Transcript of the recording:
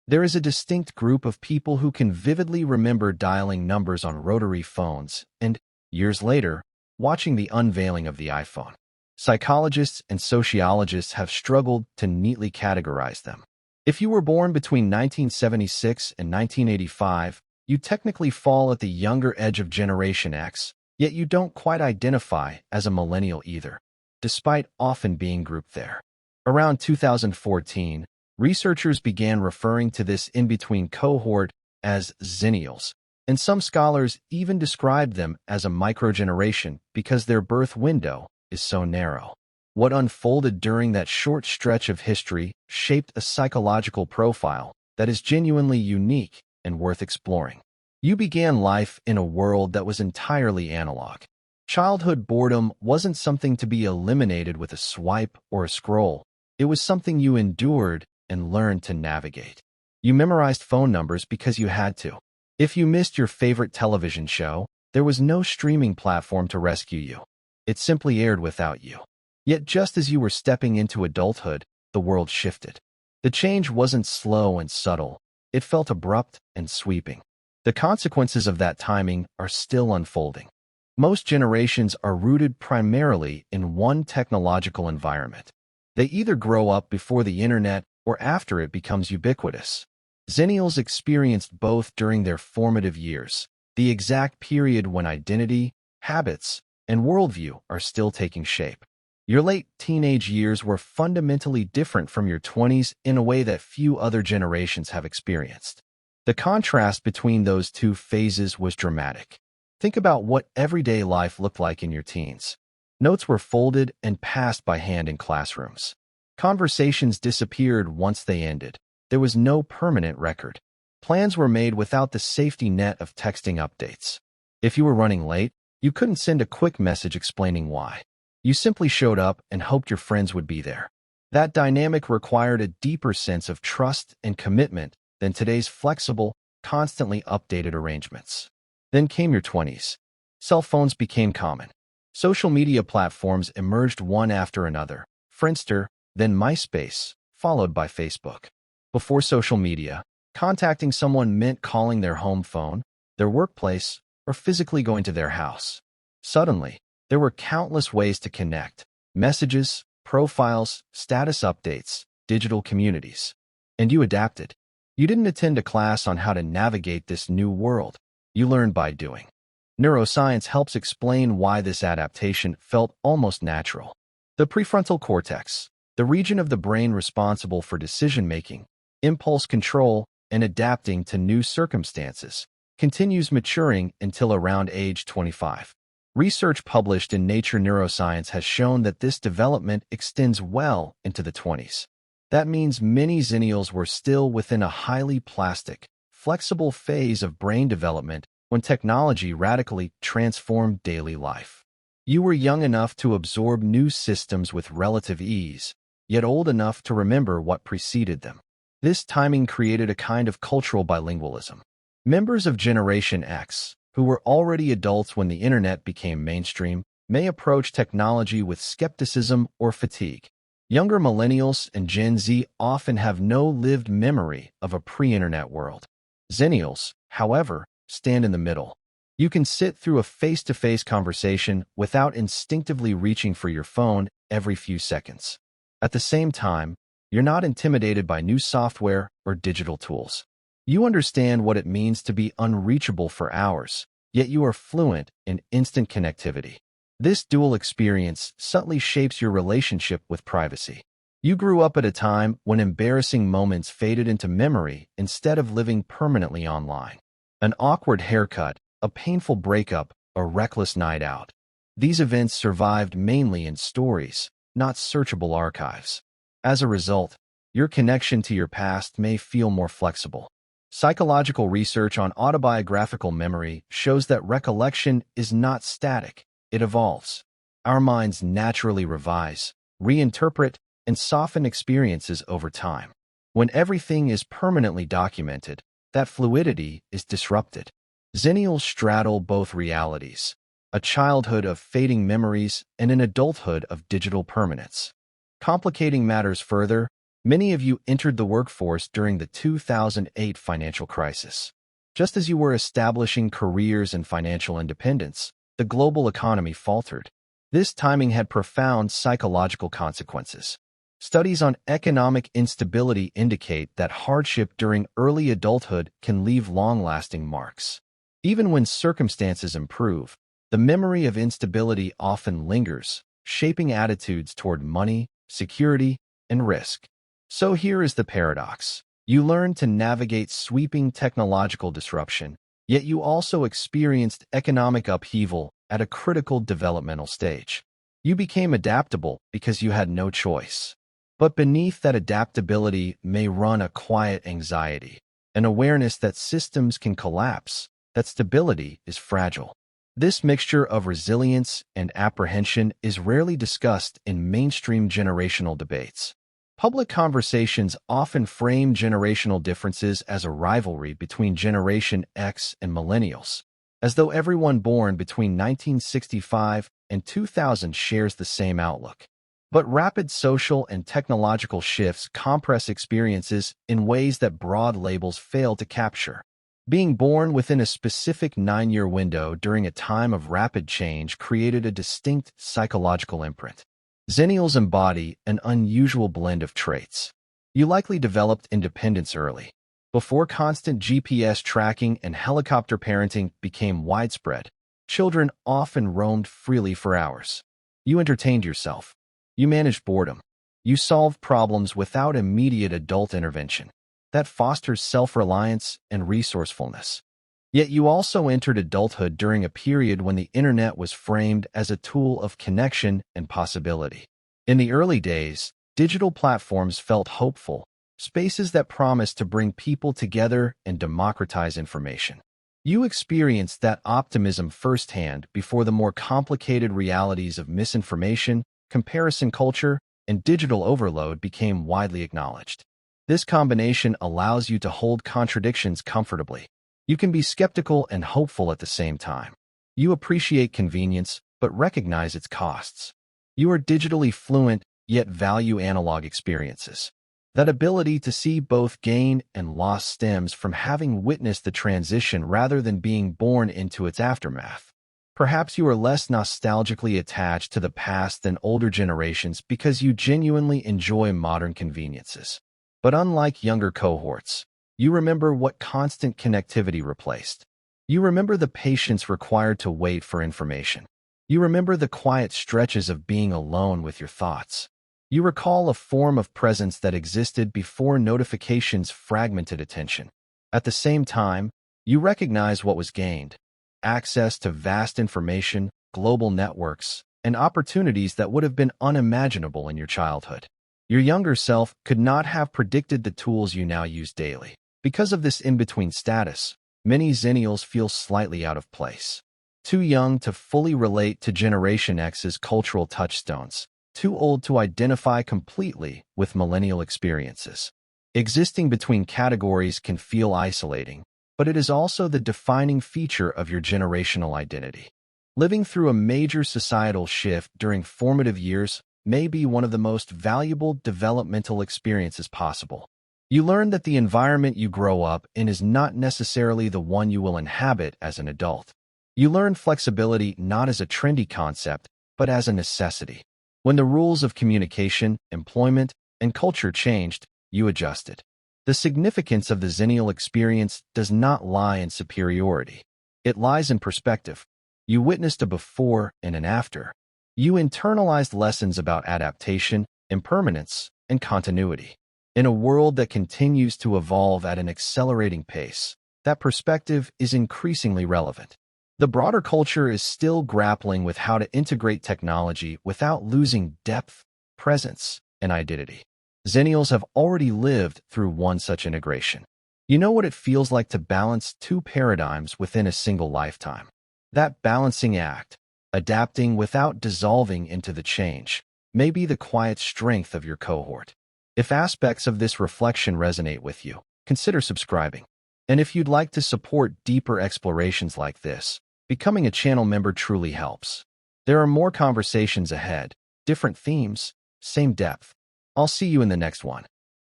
There is a distinct group of people who can vividly remember dialing numbers on rotary phones and, years later, watching the unveiling of the iPhone. Psychologists and sociologists have struggled to neatly categorize them. If you were born between 1976 and 1985, you technically fall at the younger edge of Generation X, yet you don't quite identify as a millennial either, despite often being grouped there. Around 2014, researchers began referring to this in-between cohort as Xennials, and some scholars even described them as a microgeneration because their birth window is so narrow. What unfolded during that short stretch of history shaped a psychological profile that is genuinely unique and worth exploring. You began life in a world that was entirely analog. Childhood boredom wasn't something to be eliminated with a swipe or a scroll. It was something you endured and learned to navigate. You memorized phone numbers because you had to. If you missed your favorite television show, there was no streaming platform to rescue you. It simply aired without you. Yet just as you were stepping into adulthood, the world shifted. The change wasn't slow and subtle. It felt abrupt and sweeping. The consequences of that timing are still unfolding. Most generations are rooted primarily in one technological environment. They either grow up before the internet or after it becomes ubiquitous. Xennials experienced both during their formative years, the exact period when identity, habits, and worldview are still taking shape. Your late teenage years were fundamentally different from your 20s in a way that few other generations have experienced. The contrast between those two phases was dramatic. Think about what everyday life looked like in your teens. Notes were folded and passed by hand in classrooms. Conversations disappeared once they ended. There was no permanent record. Plans were made without the safety net of texting updates. If you were running late, you couldn't send a quick message explaining why. You simply showed up and hoped your friends would be there. That dynamic required a deeper sense of trust and commitment than today's flexible, constantly updated arrangements. Then came your 20s. Cell phones became common. Social media platforms emerged one after another. Friendster, then MySpace, followed by Facebook. Before social media, contacting someone meant calling their home phone, their workplace, or physically going to their house. Suddenly, there were countless ways to connect: messages, profiles, status updates, digital communities. And you adapted. You didn't attend a class on how to navigate this new world. You learned by doing. Neuroscience helps explain why this adaptation felt almost natural. The prefrontal cortex, the region of the brain responsible for decision-making, impulse control, and adapting to new circumstances, continues maturing until around age 25. Research published in Nature Neuroscience has shown that this development extends well into the 20s. That means many Xennials were still within a highly plastic, flexible phase of brain development when technology radically transformed daily life. You were young enough to absorb new systems with relative ease, yet old enough to remember what preceded them. This timing created a kind of cultural bilingualism. Members of Generation X, who were already adults when the internet became mainstream, may approach technology with skepticism or fatigue. Younger millennials and Gen Z often have no lived memory of a pre-internet world. Xennials, however, stand in the middle. You can sit through a face-to-face conversation without instinctively reaching for your phone every few seconds. At the same time, you're not intimidated by new software or digital tools. You understand what it means to be unreachable for hours, yet you are fluent in instant connectivity. This dual experience subtly shapes your relationship with privacy. You grew up at a time when embarrassing moments faded into memory instead of living permanently online. An awkward haircut, a painful breakup, a reckless night out. These events survived mainly in stories, not searchable archives. As a result, your connection to your past may feel more flexible. Psychological research on autobiographical memory shows that recollection is not static, it evolves. Our minds naturally revise, reinterpret, and soften experiences over time. When everything is permanently documented, that fluidity is disrupted. Xennials straddle both realities, a childhood of fading memories and an adulthood of digital permanence. Complicating matters further, Many of you entered the workforce during the 2008 financial crisis. Just as you were establishing careers and financial independence, the global economy faltered. This timing had profound psychological consequences. Studies on economic instability indicate that hardship during early adulthood can leave long-lasting marks. Even when circumstances improve, the memory of instability often lingers, shaping attitudes toward money, security, and risk. So here is the paradox. You learned to navigate sweeping technological disruption, yet you also experienced economic upheaval at a critical developmental stage. You became adaptable because you had no choice. But beneath that adaptability may run a quiet anxiety, an awareness that systems can collapse, that stability is fragile. This mixture of resilience and apprehension is rarely discussed in mainstream generational debates. Public conversations often frame generational differences as a rivalry between Generation X and Millennials, as though everyone born between 1965 and 2000 shares the same outlook. But rapid social and technological shifts compress experiences in ways that broad labels fail to capture. Being born within a specific 9-year window during a time of rapid change created a distinct psychological imprint. Xennials embody an unusual blend of traits. You likely developed independence early, before constant GPS tracking and helicopter parenting became widespread. Children often roamed freely for hours. You entertained yourself. You managed boredom. You solved problems without immediate adult intervention. That fosters self-reliance and resourcefulness. Yet you also entered adulthood during a period when the internet was framed as a tool of connection and possibility. In the early days, digital platforms felt hopeful, spaces that promised to bring people together and democratize information. You experienced that optimism firsthand before the more complicated realities of misinformation, comparison culture, and digital overload became widely acknowledged. This combination allows you to hold contradictions comfortably. You can be skeptical and hopeful at the same time. You appreciate convenience, but recognize its costs. You are digitally fluent, yet value analog experiences. That ability to see both gain and loss stems from having witnessed the transition rather than being born into its aftermath. Perhaps you are less nostalgically attached to the past than older generations because you genuinely enjoy modern conveniences. But unlike younger cohorts, you remember what constant connectivity replaced. You remember the patience required to wait for information. You remember the quiet stretches of being alone with your thoughts. You recall a form of presence that existed before notifications fragmented attention. At the same time, you recognize what was gained: access to vast information, global networks, and opportunities that would have been unimaginable in your childhood. Your younger self could not have predicted the tools you now use daily. Because of this in-between status, many Xennials feel slightly out of place. Too young to fully relate to Generation X's cultural touchstones. Too old to identify completely with millennial experiences. Existing between categories can feel isolating, but it is also the defining feature of your generational identity. Living through a major societal shift during formative years may be one of the most valuable developmental experiences possible. You learn that the environment you grow up in is not necessarily the one you will inhabit as an adult. You learn flexibility not as a trendy concept, but as a necessity. When the rules of communication, employment, and culture changed, you adjusted. The significance of the Xennial experience does not lie in superiority. It lies in perspective. You witnessed a before and an after. You internalized lessons about adaptation, impermanence, and continuity. In a world that continues to evolve at an accelerating pace, that perspective is increasingly relevant. The broader culture is still grappling with how to integrate technology without losing depth, presence, and identity. Xennials have already lived through one such integration. You know what it feels like to balance two paradigms within a single lifetime. That balancing act, adapting without dissolving into the change, may be the quiet strength of your cohort. If aspects of this reflection resonate with you, consider subscribing. And if you'd like to support deeper explorations like this, becoming a channel member truly helps. There are more conversations ahead, different themes, same depth. I'll see you in the next one.